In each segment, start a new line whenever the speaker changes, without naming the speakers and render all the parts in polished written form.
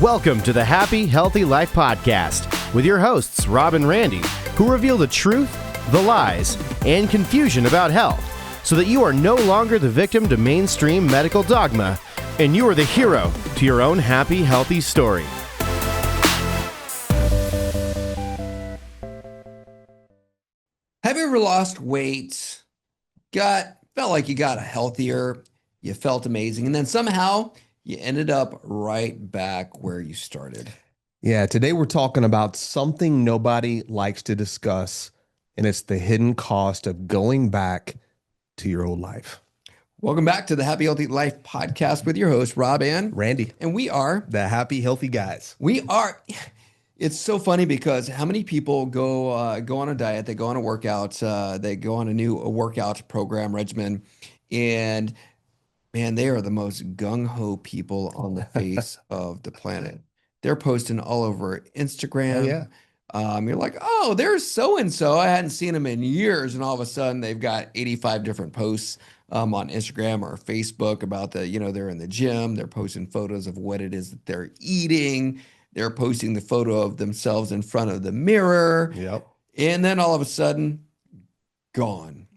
Welcome to the Happy, Healthy Life Podcast with your hosts, Rob and Randy, who reveal the truth, the lies, and confusion about health so that you are no longer the victim to mainstream medical dogma and you are the hero to your own happy, healthy story.
Have you ever lost weight, felt like you got healthier, you felt amazing, and then somehow you ended up right back where you started?
Yeah, today we're talking about something nobody likes to discuss, and it's the hidden cost of going back to your old life.
Welcome back to the Happy Healthy Life Podcast with your host, Rob and
Randy.
And we are
The Happy Healthy Guys.
It's so funny because how many people go on a diet, they go on a workout, they go on a new workout program regimen, and man, they are the most gung-ho people on the face of the planet. They're posting all over Instagram.
Oh, yeah.
You're like, oh, there's so-and-so. I hadn't seen them in years. And all of a sudden they've got 85 different posts on Instagram or Facebook about they're in the gym. They're posting photos of what it is that they're eating. They're posting the photo of themselves in front of the mirror.
Yep.
And then all of a sudden, gone.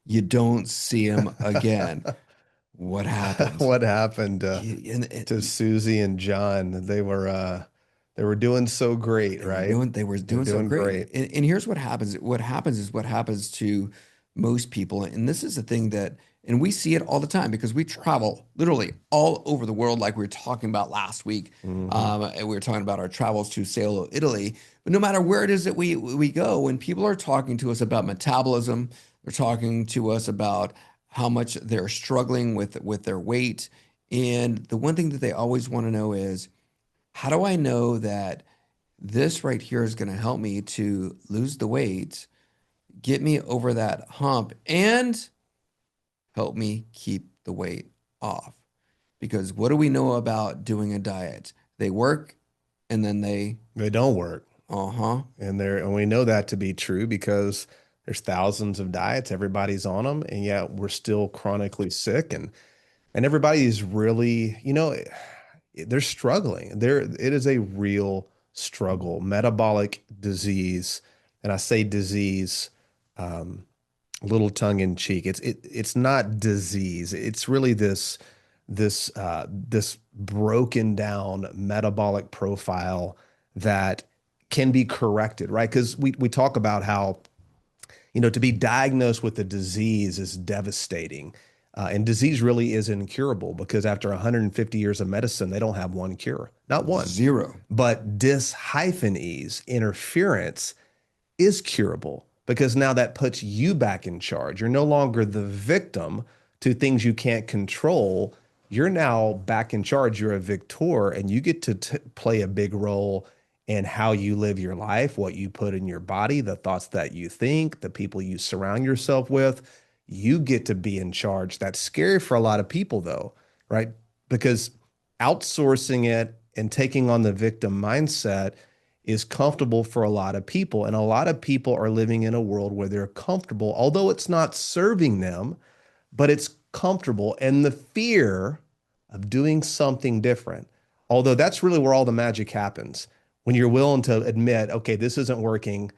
You don't see them again. What happened?
What happened to Susie and John? They were doing so great, right?
They were doing so great. And here's what happens. What happens to most people. And this is the thing and we see it all the time because we travel literally all over the world, like we were talking about last week. And we were talking about our travels to Salo, Italy. But no matter where it is that we go, when people are talking to us about metabolism, they're talking to us about how much they're struggling with their weight. And the one thing that they always want to know is, how do I know that this right here is going to help me to lose the weight, get me over that hump, and help me keep the weight off? Because what do we know about doing a diet? They work and then they
don't work.
And
we know that to be true because there's thousands of diets, everybody's on them, and yet we're still chronically sick, and everybody's really, they're struggling. It is a real struggle. Metabolic disease, and I say disease a little tongue in cheek. It's not disease. It's really this broken down metabolic profile that can be corrected, right? Because we talk about how to be diagnosed with a disease is devastating. And disease really is incurable because after 150 years of medicine, they don't have one cure. Not one.
Zero.
But dys-ease, interference, is curable because now that puts you back in charge. You're no longer the victim to things you can't control. You're now back in charge. You're a victor, and you get to play a big role in how you live your life, what you put in your body, the thoughts that you think, the people you surround yourself with. You get to be in charge. That's scary for a lot of people, though, right? Because outsourcing it and taking on the victim mindset is comfortable for a lot of people. And a lot of people are living in a world where they're comfortable, although it's not serving them, but it's comfortable. And the fear of doing something different, although that's really where all the magic happens. When you're willing to admit, okay, this isn't working,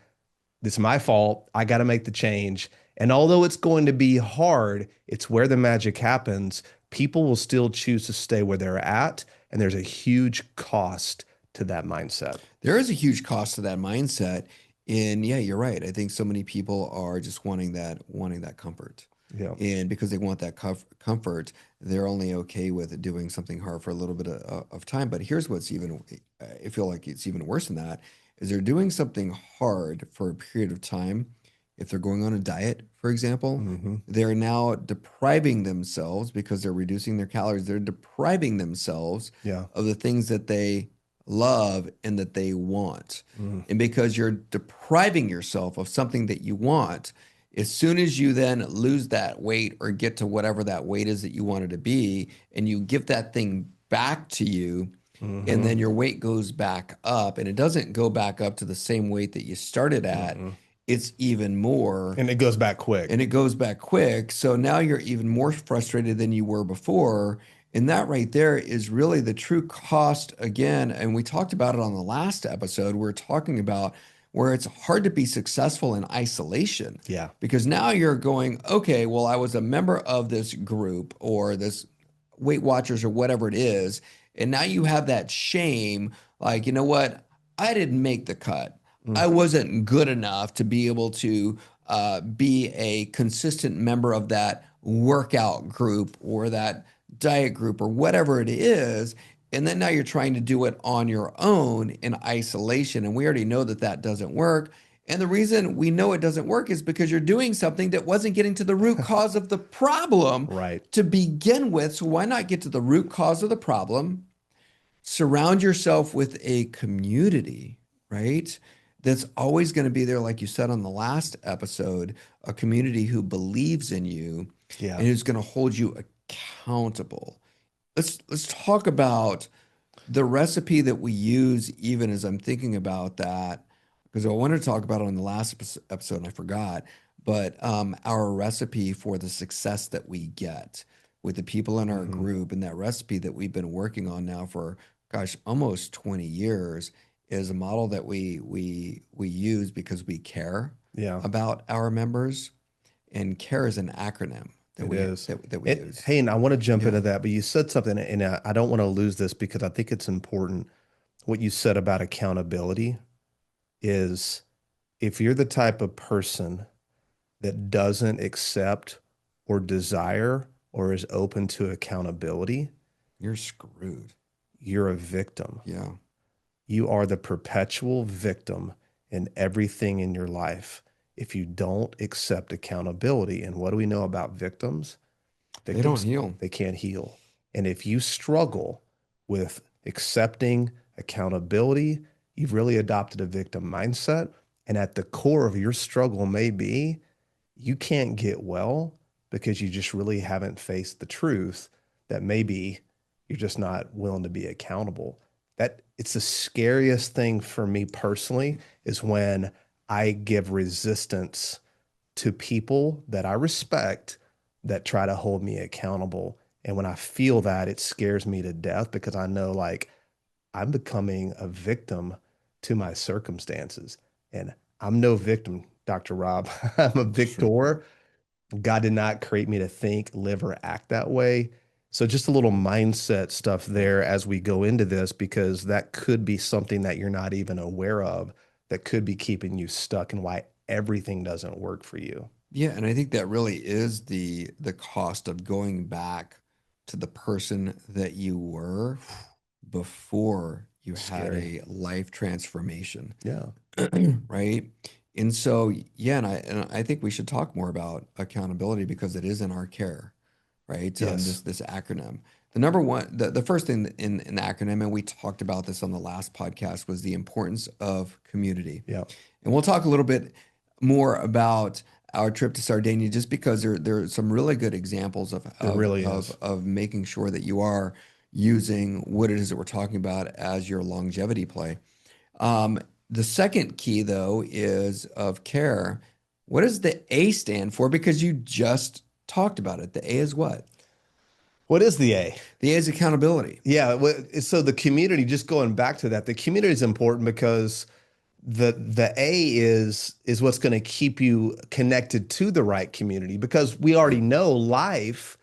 this is my fault, I got to make the change. And although it's going to be hard, it's where the magic happens. People will still choose to stay where they're at, and there's a huge cost to that mindset.
There is a huge cost to that mindset. And yeah, you're right. I think so many people are just wanting that comfort.
Yeah.
And because they want that comfort, they're only okay with doing something hard for a little bit of time. But here's what's I feel like it's even worse than that, is they're doing something hard for a period of time. If they're going on a diet, for example, they're now depriving themselves because they're reducing their calories. They're depriving themselves of the things that they love and that they want. And because you're depriving yourself of something that you want, as soon as you then lose that weight or get to whatever that weight is that you wanted to be, and you give that thing back to you, and then your weight goes back up, and it doesn't go back up to the same weight that you started at. It's even more.
And it goes back quick.
So now you're even more frustrated than you were before. And that right there is really the true cost again. And we talked about it on the last episode. We're talking about where it's hard to be successful in isolation
Yeah.
because now you're going, okay, well, I was a member of this group or this Weight Watchers or whatever it is. And now you have that shame, like, you know what? I didn't make the cut.
Mm.
I wasn't good enough to be able to be a consistent member of that workout group or that diet group or whatever it is. And then now you're trying to do it on your own in isolation. And we already know that that doesn't work. And the reason we know it doesn't work is because you're doing something that wasn't getting to the root cause of the problem
Right.
to begin with. So why not get to the root cause of the problem? Surround yourself with a community, right? That's always going to be there, like you said on the last episode, a community who believes in you
Yeah.
and who's going to hold you accountable. Let's talk about the recipe that we use, even as I'm thinking about that, because I wanted to talk about it on the last episode and I forgot, but our recipe for the success that we get with the people in our
Mhm.
group and that recipe that we've been working on now for, gosh, almost 20 years is a model that we use because we care
Yeah.
about our members, and care is an acronym that
It
we
is.
that we use.
Hey, and I want to jump
Yeah.
into that, but you said something, and I don't want to lose this because I think it's important. What you said about accountability is if you're the type of person that doesn't accept or desire or is open to accountability,
You're screwed.
you're a victim.
Yeah.
You are the perpetual victim in everything in your life if you don't accept accountability. And what do we know about victims?
They don't
Victims,
heal.
they can't heal. And if you struggle with accepting accountability, you've really adopted a victim mindset. And at the core of your struggle may be you can't get well because you just really haven't faced the truth that maybe you're just not willing to be accountable. That it's the scariest thing for me personally is when I give resistance to people that I respect that try to hold me accountable. And when I feel that, it scares me to death because I know like I'm becoming a victim to my circumstances. And I'm no victim, Dr. Rob. I'm a victor. God did not create me to think, live, or act that way. So just a little mindset stuff there as we go into this, because that could be something that you're not even aware of that could be keeping you stuck and why everything doesn't work for you.
Yeah, and I think that really is the cost of going back to the person that you were before you had
Scary.
a life transformation,
Yeah.
right? And so, yeah, and I think we should talk more about accountability because it is in our care, right?
Yes.
This acronym. The number one, the first thing in the acronym, and we talked about this on the last podcast, was the importance of community.
Yeah.
And we'll talk a little bit more about our trip to Sardinia, just because there are some really good examples
It really is.
of making sure that you are using what it is that we're talking about as your longevity play. Um, the second key, though, is of care. What does the A stand for? Because you just talked about it. The A is what?
What is the A?
The A is accountability.
Yeah. So the community, just going back to that, the community is important because the A is what's going to keep you connected to the right community, because we already know life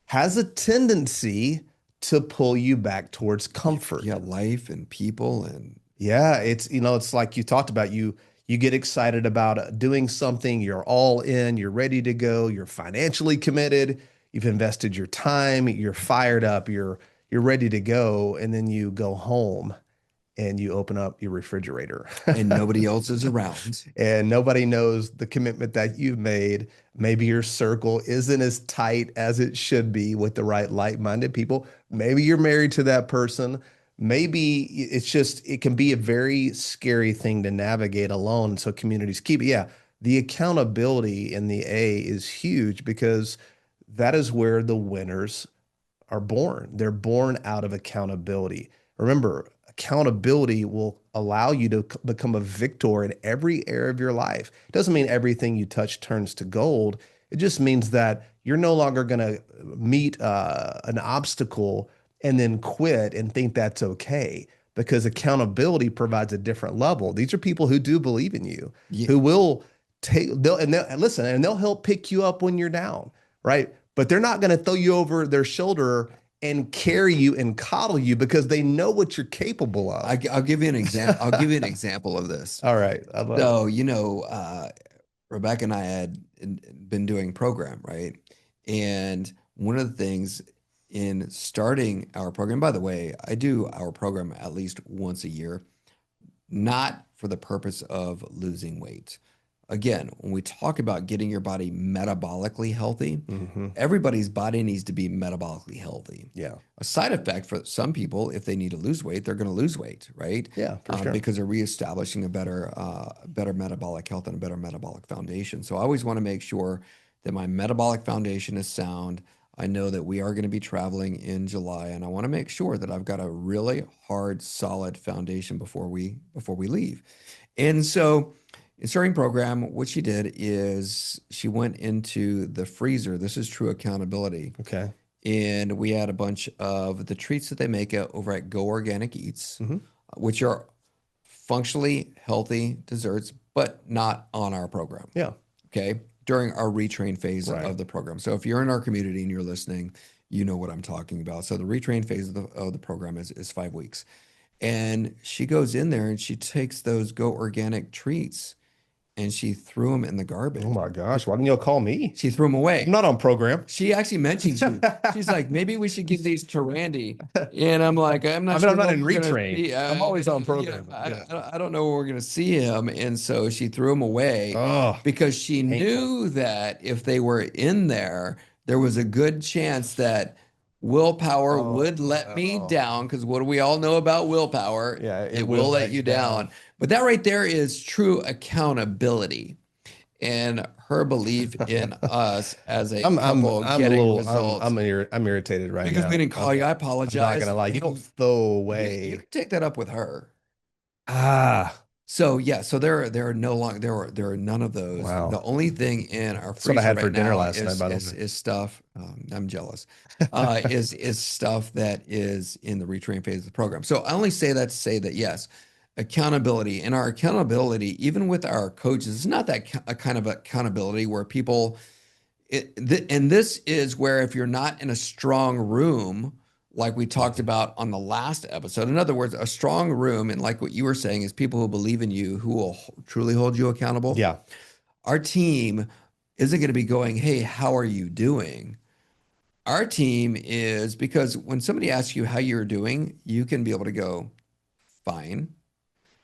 has a tendency to pull you back towards comfort.
Yeah, life and people and
Yeah, it's like you talked about, you get excited about doing something, you're all in, you're ready to go, you're financially committed, you've invested your time, you're fired up, you're ready to go, and then you go home and you open up your refrigerator.
nobody else is around.
And nobody knows the commitment that you've made. Maybe your circle isn't as tight as it should be with the right like-minded people. Maybe you're married to that person. Maybe it can be a very scary thing to navigate alone. So communities keep it. Yeah, the accountability in the A is huge because that is where the winners are born. They're born out of accountability. Remember, accountability will allow you to become a victor in every area of your life. It doesn't mean everything you touch turns to gold. It just means that you're no longer going to meet an obstacle and then quit and think that's okay, because accountability provides a different level. These are people who do believe in you,
Yeah.
who will they'll listen, and they'll help pick you up when you're down, right? But they're not going to throw you over their shoulder and carry you and coddle you, because they know what you're capable of.
I'll give you an example. I'll give you an example of this.
All right. I love it.
So, Rebecca and I had been doing program, right? And one of the things in starting our program, by the way, I do our program at least once a year, not for the purpose of losing weight. Again, when we talk about getting your body metabolically healthy,
Mm-hmm.
everybody's body needs to be metabolically healthy.
Yeah.
A side effect for some people, if they need to lose weight, they're going to lose weight, right?
Yeah, for sure.
Because they're reestablishing a better metabolic health and a better metabolic foundation. So I always want to make sure that my metabolic foundation is sound. I know that we are going to be traveling in July, and I want to make sure that I've got a really hard, solid foundation before we leave. And so, in starting program, what she did is she went into the freezer. This is true accountability.
Okay.
And we had a bunch of the treats that they make over at Go Organic Eats,
Mm-hmm.
which are functionally healthy desserts, but not on our program.
Yeah.
Okay. During our retrain phase
Right.
of the program. So if you're in our community and you're listening, you know what I'm talking about. So the retrain phase of the program is 5 weeks. And she goes in there and she takes those Go Organic treats and she threw them in the garbage.
Oh my gosh. Why didn't y'all call me?
She threw them away.
I'm not on program.
She actually mentioned you. She's like, maybe we should give these to Randy. And I'm like, I'm not
I mean,
sure.
I'm not
what
in
we're gonna
retrain.
see.
I'm always on program.
I don't know where we're going to see him. And so she threw them away
Oh,
because she
painful.
knew that if they were in there, there was a good chance that willpower would let me down. Because what do we all know about willpower?
Yeah,
it will let you down. But that right there is true accountability. And her belief in us as a couple getting results.
I'm irritated right
because
now.
we didn't call you. I
I'm
apologize.
not gonna lie. You don't throw
You
away.
take that up with her.
Ah,
So yeah, so there are no longer there are none of those.
Wow.
The only thing in our
That's what I
freezer
had for
right
dinner
now
last night, by the way.
is stuff. I'm jealous. Is stuff that is in the retrain phase of the program. So I only say that to say that yes, accountability, and our accountability, even with our coaches, it's not that a kind of accountability where people. And this is where if you're not in a strong room, like we talked about on the last episode, in other words, a strong room, and like what you were saying, is people who believe in you, who will truly hold you accountable.
yeah.
Our team isn't going to be going, hey, how are you doing? Our team is, because when somebody asks you how you're doing, you can be able to go, fine.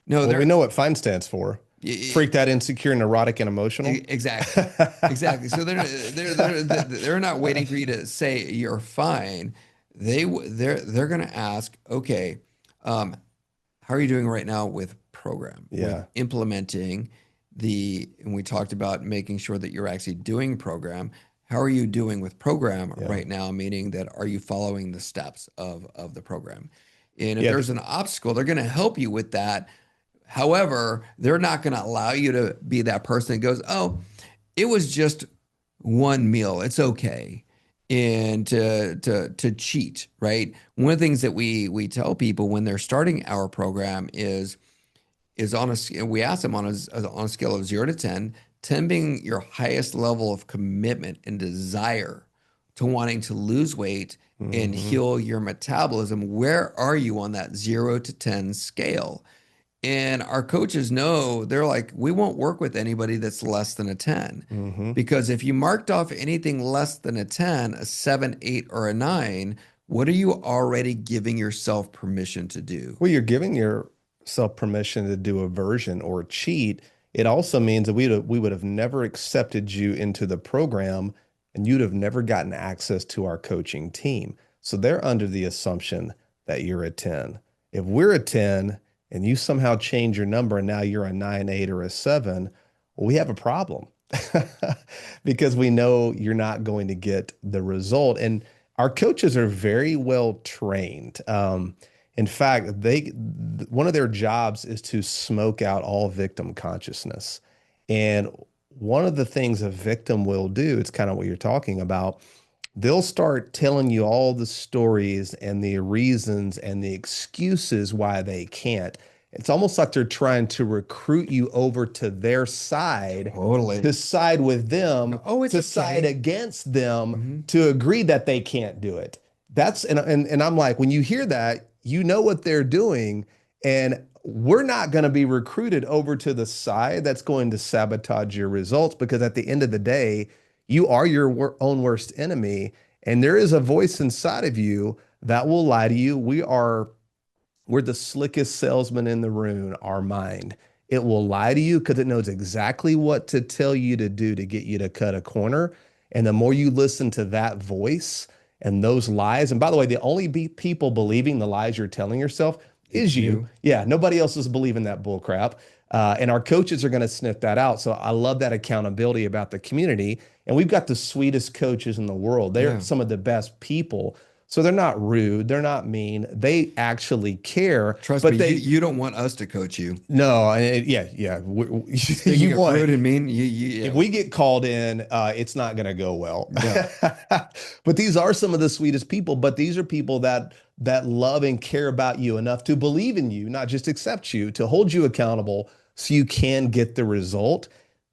No,
Well, we know what FINE stands for.
y-
Freaked out, insecure, neurotic, and emotional.
Exactly. Exactly. So they're not waiting for you to say you're fine. They're going to ask, okay, how are you doing right now with program?
Yeah.
With implementing and we talked about making sure that you're actually doing program. How are you doing with program
Yeah.
right now? Meaning that, are you following the steps of the program? And if
Yeah.
there's an obstacle, they're going to help you with that. However, they're not going to allow you to be that person that goes, oh, it was just one meal. It's okay. And to cheat, right? One of the things that we tell people when they're starting our program is we ask them on a scale of 0 to 10, 10 being your highest level of commitment and desire to wanting to lose weight and heal your metabolism. Where are you on that 0 to 10 scale? And our coaches know, they're like, we won't work with anybody that's less than a 10. Because if you marked off anything less than a 10, a 7, 8, or a 9, what are you already giving yourself permission to do?
Well, you're giving yourself permission to do a version or cheat. It also means that we would have never accepted you into the program, and you'd have never gotten access to our coaching team. So they're under the assumption that you're a 10. If we're a 10 and you somehow change your number and now you're a 9, 8, or a 7, well, we have a problem because we know you're not going to get the result. And our coaches are very well trained. In fact, one of their jobs is to smoke out all victim consciousness. And one of the things a victim will do, it's kind of what you're talking about. They'll start telling you all the stories and the reasons and the excuses why they can't. It's almost like they're trying to recruit you over to their side,
Totally.
to side with them,
Oh, it's
to side
okay.
against them,
Hmm.
to agree that they can't do it. That's and I'm like, when you hear that, you know what they're doing, and we're not going to be recruited over to the side that's going to sabotage your results, because at the end of the day, you are your own worst enemy, and there is a voice inside of you that will lie to you. We're the slickest salesman in the room, our mind. It will lie to you because it knows exactly what to tell you to do to get you to cut a corner. And the more you listen to that voice and those lies, and by the way, the only people believing the lies you're telling yourself
It's
is you.
you.
Yeah, nobody else is believing that bull crap. And our coaches are going to sniff that out. So I love that accountability about the community. And we've got the sweetest coaches in the world. They're
Yeah.
some of the best people. So they're not rude, they're not mean. They actually care,
Trust me,
but
you
they
you don't want us to coach you.
no, yeah, yeah.
Speaking
You
of
want
rude and mean, you
if
yeah.
we get called in, it's not going to go well.
No.
But these are some of the sweetest people. But these are people that love and care about you enough to believe in you, not just accept you, to hold you accountable, so you can get the result.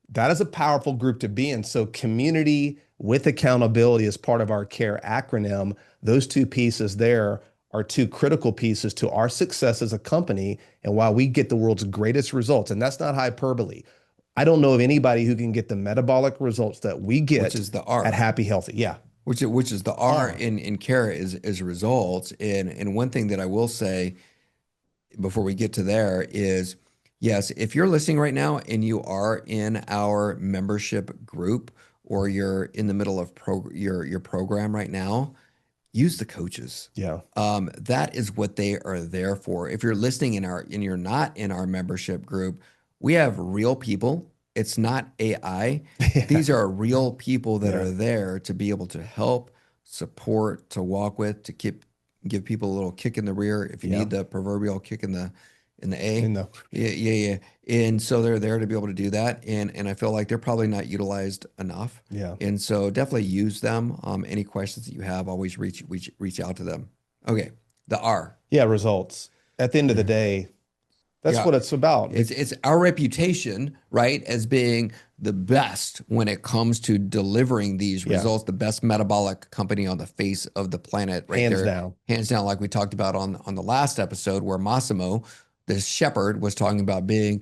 That is a powerful group to be in. So community with accountability is part of our CARE acronym. Those two pieces there are two critical pieces to our success as a company and why we get the world's greatest results. And that's not hyperbole. I don't know of anybody who can get the metabolic results that we
Which
get
is the
at
R.
Happy Healthy. Yeah.
Which is the R
R.
in CARE is results. And one thing that I will say before we get to there is, yes, if you're listening right now and you are in our membership group, or you're in the middle of your program right now, use the coaches.
Yeah.
That is what they are there for. If you're listening and you're not in our membership group, we have real people. It's not AI.
Yeah.
These are real people that
Yeah.
are there to be able to help, support, to walk with, to give people a little kick in the rear if you
Yeah.
need the proverbial kick in the A.
In the
Yeah, yeah, yeah. And so they're there to be able to do that. And I feel like they're probably not utilized enough.
yeah.
And so definitely use them. Any questions that you have, always reach out to them. Okay, the R.
Yeah. Results. At the end of the day, that's
Yeah,
what it's about.
it's our reputation, right, as being the best when it comes to delivering these
Yeah.
results, the best metabolic company on the face of the planet, right
Hands
there,
down.
hands down, like we talked about on the last episode, where Massimo, the shepherd, was talking about being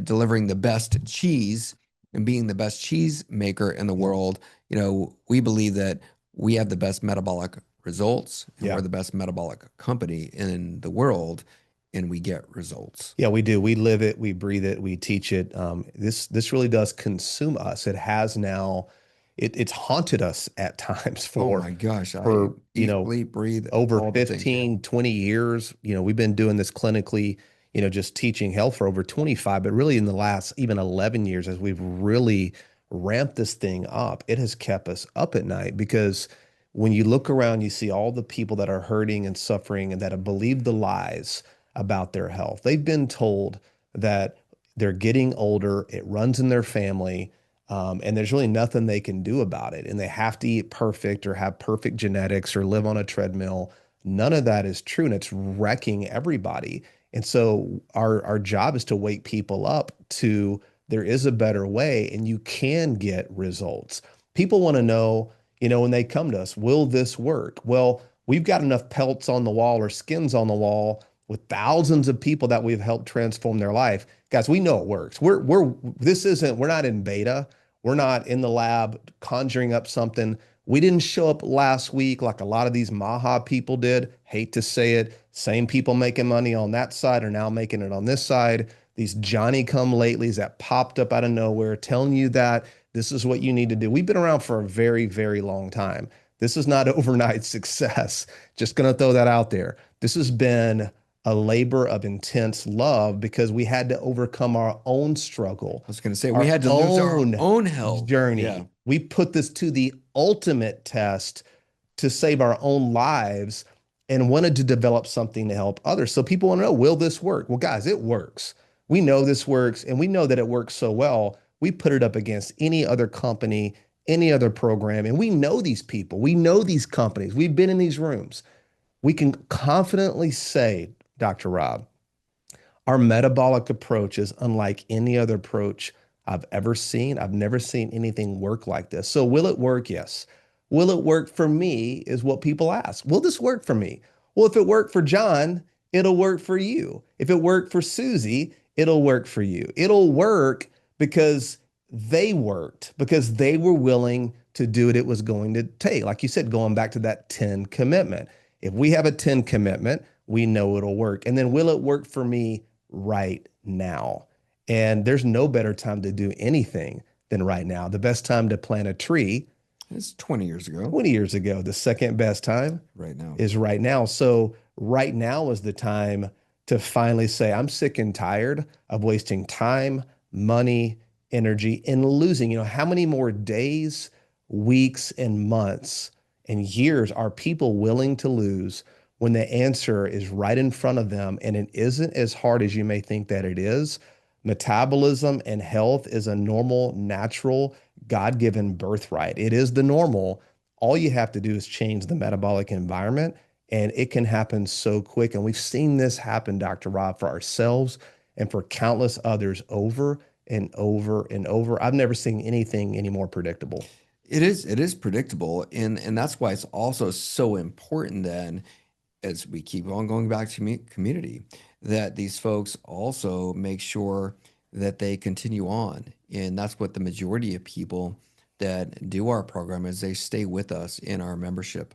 delivering the best cheese and being the best cheese maker in the
Yeah.
world. We believe that we have the best metabolic results, and
Yeah.
we're the best metabolic company in the world, and we get results.
Yeah, we do. We live it, we breathe it, we teach it. This really does consume us. It has now, it's haunted us at times
Oh
for
my gosh, I
for
eat, sleep, breathe,
over
all the things. Yeah.
15, 20 years. We've been doing this clinically, just teaching health for over 25, but really in the last even 11 years, as we've really ramped this thing up, it has kept us up at night, because when you look around, you see all the people that are hurting and suffering and that have believed the lies about their health. They've been told that they're getting older, it runs in their family, and there's really nothing they can do about it. And they have to eat perfect or have perfect genetics or live on a treadmill. None of that is true, and it's wrecking everybody. And so our job is to wake people up to there is a better way, and you can get results. People want to know, when they come to us, will this work? Well, we've got enough pelts on the wall or skins on the wall with thousands of people that we've helped transform their life. Guys, we know it works. We're not in beta. We're not in the lab conjuring up something. We didn't show up last week like a lot of these Maha people did. Hate to say it. Same people making money on that side are now making it on this side. These Johnny come latelys that popped up out of nowhere telling you that this is what you need to do. We've been around for a very, very long time. This is not overnight success. Just going to throw that out there. This has been a labor of intense love, because we had to overcome our own struggle,
I was going to say we
our
had to lose our
own
own health. Yeah.
journey. We put this to the ultimate test to save our own lives, and wanted to develop something to help others. So people want to know, will this work? Well, guys, it works. We know this works, and we know that it works so well. We put it up against any other company, any other program, and we know these people. We know these companies. We've been in these rooms. We can confidently say, Dr. Rob, our metabolic approach is unlike any other approach I've ever seen. I've never seen anything work like this. So, will it work? Yes. Will it work for me? Is what people ask. Will this work for me? Well, if it worked for John, it'll work for you. If it worked for Susie, it'll work for you. It'll work because they worked, because they were willing to do what it was going to take. Like you said, going back to that 10 commitment. If we have a 10 commitment, we know it'll work. And then will it work for me right now? And there's no better time to do anything than right now. The best time to plant a tree
It's 20 years ago.
20 years ago. The second best time
Right now
is right now. So right now is the time to finally say, I'm sick and tired of wasting time, money, energy, and losing. How many more days, weeks, and months and years are people willing to lose when the answer is right in front of them and it isn't as hard as you may think that it is? Metabolism and health is a normal, natural, God-given birthright. It is the normal. All you have to do is change the metabolic environment, and it can happen so quick. And we've seen this happen, Dr. Rob, for ourselves and for countless others over and over and over. I've never seen anything any more predictable.
it is predictable, and that's why it's also so important then, as we keep on going back to community, that these folks also make sure that they continue on. And that's what the majority of people that do our program is, they stay with us in our membership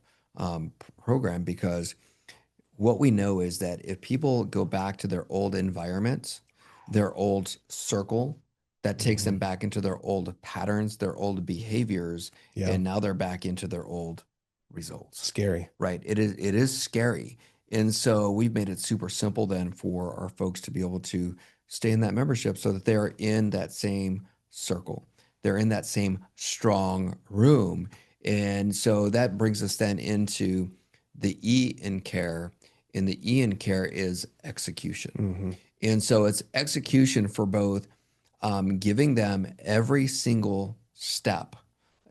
program, because what we know is that if people go back to their old environments, their old circle, that takes them back into their old patterns, their old behaviors,
Yeah.
and now they're back into their old results.
Scary.
Right. It is scary. And so we've made it super simple then for our folks to be able to stay in that membership so that they're in that same circle. They're in that same strong room. And so that brings us then into the E in care. And the E in care is execution. And so it's execution for both giving them every single step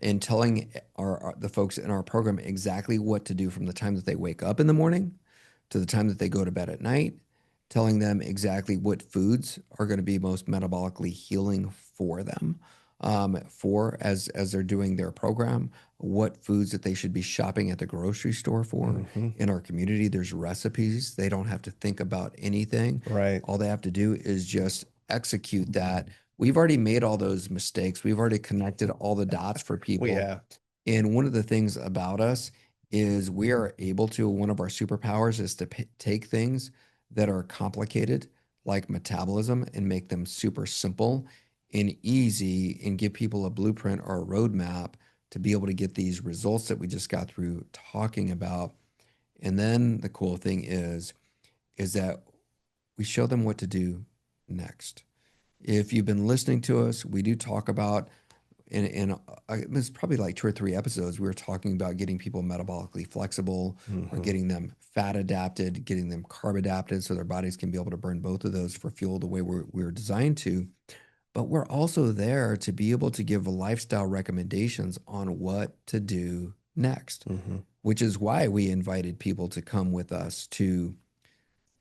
and telling the folks in our program exactly what to do from the time that they wake up in the morning to the time that they go to bed at night, telling them exactly what foods are going to be most metabolically healing for them, for as they're doing their program, what foods that they should be shopping at the grocery store for. In our community, there's recipes. They don't have to think about anything.
Right.
All they have to do is just execute that. We've already made all those mistakes. We've already connected all the dots for people.
We have.
And one of the things about us is we are able to, one of our superpowers is to take things that are complicated, like metabolism, and make them super simple and easy, and give people a blueprint or a roadmap to be able to get these results that we just got through talking about. And then the cool thing is that we show them what to do next. If you've been listening to us, we do talk about, it's probably like 2 or 3 episodes, we were talking about getting people metabolically flexible, or getting them fat adapted, getting them carb adapted, so their bodies can be able to burn both of those for fuel the way we're designed to. But we're also there to be able to give lifestyle recommendations on what to do next, which is why we invited people to come with us to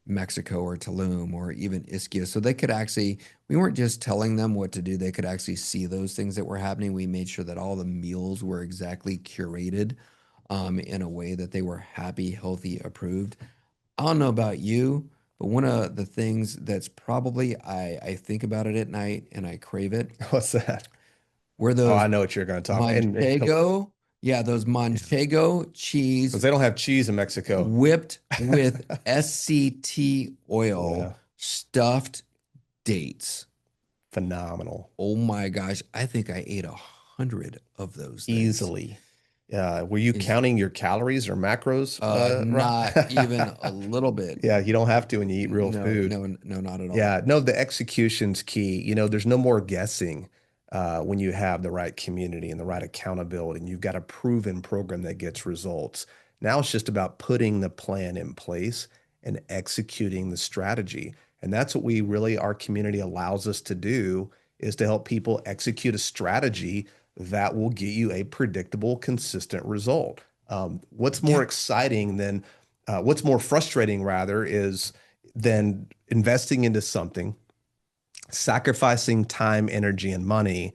Mexico or Tulum or even Ischia, so they could actually, we weren't just telling them what to do, they could actually see those things that were happening. We made sure that all the meals were exactly curated in a way that they were happy, healthy, approved. I don't know about you, but one of the things that's probably, I think about it at night and I crave it,
What's that?
were
Oh,
those
I know what you're going to talk. And
Manchego, those Manchego cheese
because they don't have cheese in Mexico.
whipped with SCT oil,
Yeah.
stuffed dates.
Phenomenal.
Oh my gosh, I think I ate 100 of those things.
Easily. Were you counting your calories or macros? Rob?
Not even a little bit.
Yeah, you don't have to when you eat real
No,
food.
no, not at all.
Yeah, no, the execution's key. There's no more guessing when you have the right community and the right accountability, and you've got a proven program that gets results. Now it's just about putting the plan in place and executing the strategy. And that's what our community allows us to do is to help people execute a strategy that will get you a predictable, consistent result. What's more exciting than, what's more frustrating rather, is than investing into something, sacrificing time, energy, and money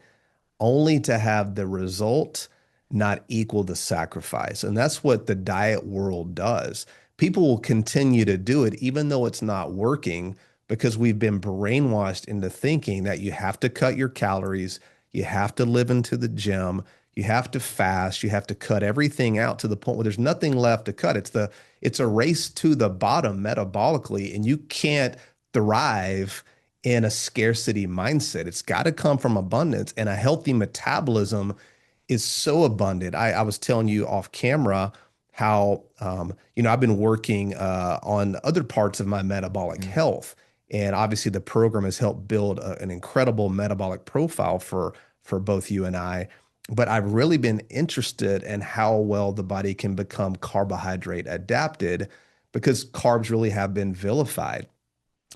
only to have the result not equal the sacrifice. And that's what the diet world does. People will continue to do it even though it's not working, because we've been brainwashed into thinking that you have to cut your calories, you have to live into the gym, you have to fast, you have to cut everything out to the point where there's nothing left to cut. It's a race to the bottom metabolically, and you can't thrive in a scarcity mindset. It's got to come from abundance, and a healthy metabolism is so abundant. I was telling you off camera how, I've been working on other parts of my metabolic health. And obviously the program has helped build an incredible metabolic profile for both you and I. But I've really been interested in how well the body can become carbohydrate adapted, because carbs really have been vilified.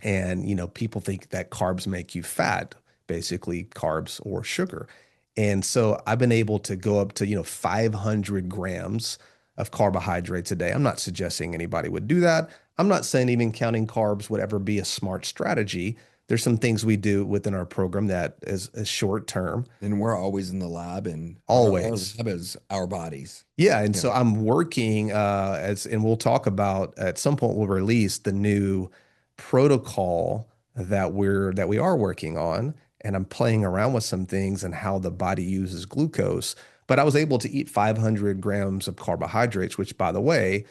And, people think that carbs make you fat, basically carbs or sugar. And so I've been able to go up to, 500 grams of carbohydrates a day. I'm not suggesting anybody would do that. I'm not saying even counting carbs would ever be a smart strategy. There's some things we do within our program that is short term.
And we're always in the lab, and
Always.
our lab is our bodies.
Yeah, and so I'm working and we'll talk about at some point we'll release the new protocol that we are working on, and I'm playing around with some things and how the body uses glucose. But I was able to eat 500 grams of carbohydrates, which, by the way,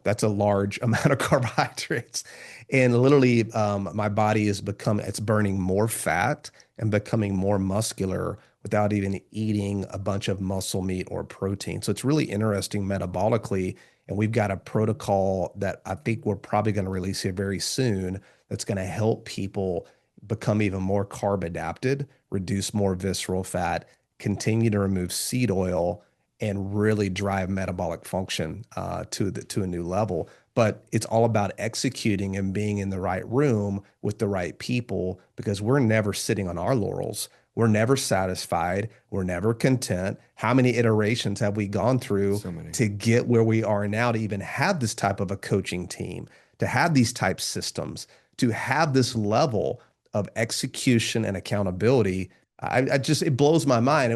that's a large amount of carbohydrates. And literally, my body it's burning more fat and becoming more muscular without even eating a bunch of muscle meat or protein. So it's really interesting metabolically. And we've got a protocol that I think we're probably going to release here very soon that's going to help people become even more carb adapted, reduce more visceral fat, continue to remove seed oil, and really drive metabolic function to a new level. But it's all about executing and being in the right room with the right people, because we're never sitting on our laurels. We're never satisfied. We're never content. How many iterations have we gone through to get where we are now, to even have this type of a coaching team, to have these type systems, to have this level of execution and accountability? It blows my mind.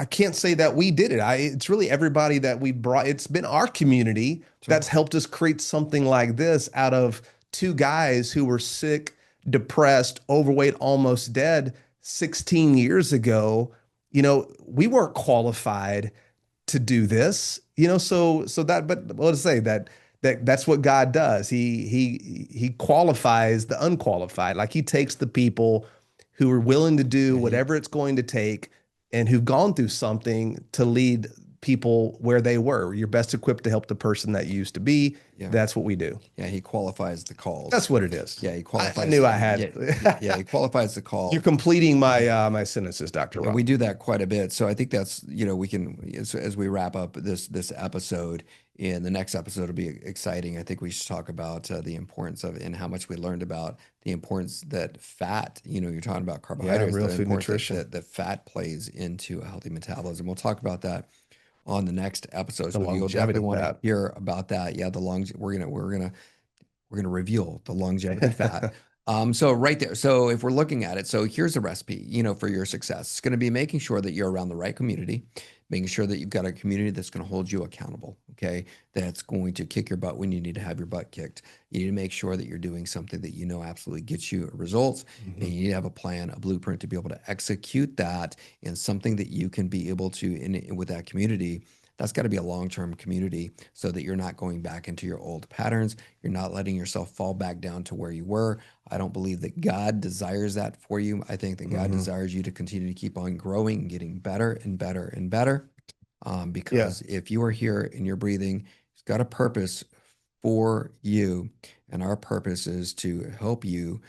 I can't say that we did it. It's really everybody that we brought. It's been our community that's helped us create something like this out of two guys who were sick, depressed, overweight, almost dead 16 years ago. We weren't qualified to do this, but what to say that's what God does. He qualifies the unqualified. Like, he takes the people who are willing to do whatever it's going to take and who've gone through something to lead people where they were. You're best equipped to help the person that you used to be. Yeah. That's what we do.
Yeah, he qualifies the calls.
That's what it is.
Yeah, he qualifies.
I knew I had.
Yeah, he qualifies the call.
You're completing my my sentences, Dr. Rob.
We do that quite a bit. So I think that's, we can, as we wrap up this episode, and the next episode will be exciting. I think we should talk about the importance of, and how much we learned about the importance that fat, you're talking about carbohydrates,
real food nutrition,
that fat plays into a healthy metabolism. We'll talk about that on the next episode.
So
you'll definitely want to hear about that. Yeah, we're gonna reveal the longevity of fat. So right there. So if we're looking at it, so here's a recipe, for your success. It's going to be making sure that you're around the right community, making sure that you've got a community that's going to hold you accountable. Okay. That's going to kick your butt when you need to have your butt kicked. You need to make sure that you're doing something that absolutely gets you results. Mm-hmm. And you need to have a plan, a blueprint to be able to execute that, and something that you can be able to, with that community. That's got to be a long-term community, so that you're not going back into your old patterns. You're not letting yourself fall back down to where you were. I don't believe that God desires that for you. I think that God desires you to continue to keep on growing and getting better and better and better. Because if you are here and you're breathing, it's got a purpose for you. And our purpose is to help you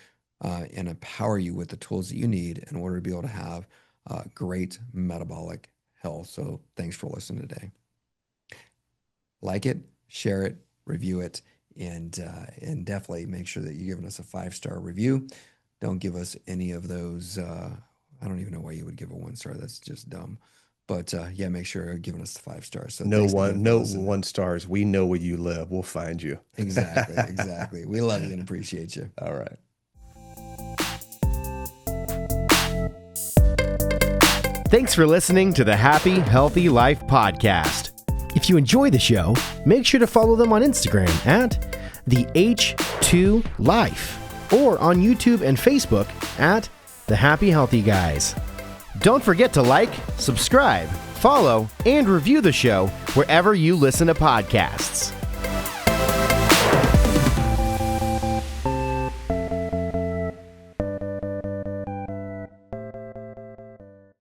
and empower you with the tools that you need in order to be able to have great metabolic health. So thanks for listening today. Like it, share it, review it, and definitely make sure that you're giving us a 5-star review. don't give us any of those. I don't even know why you would give a 1 star. That's just dumb. But yeah, make sure you're giving us the 5 stars. So
No
thanks again for
no
listening.
1 stars. We know where you live. We'll find you.
Exactly. We love you and appreciate you.
All right.
Thanks for listening to the Happy Healthy Life podcast. If you enjoy the show, make sure to follow them on Instagram at the H2 Life or on YouTube and Facebook at the Happy Healthy Guys. Don't forget to like, subscribe, follow, and review the show wherever you listen to podcasts.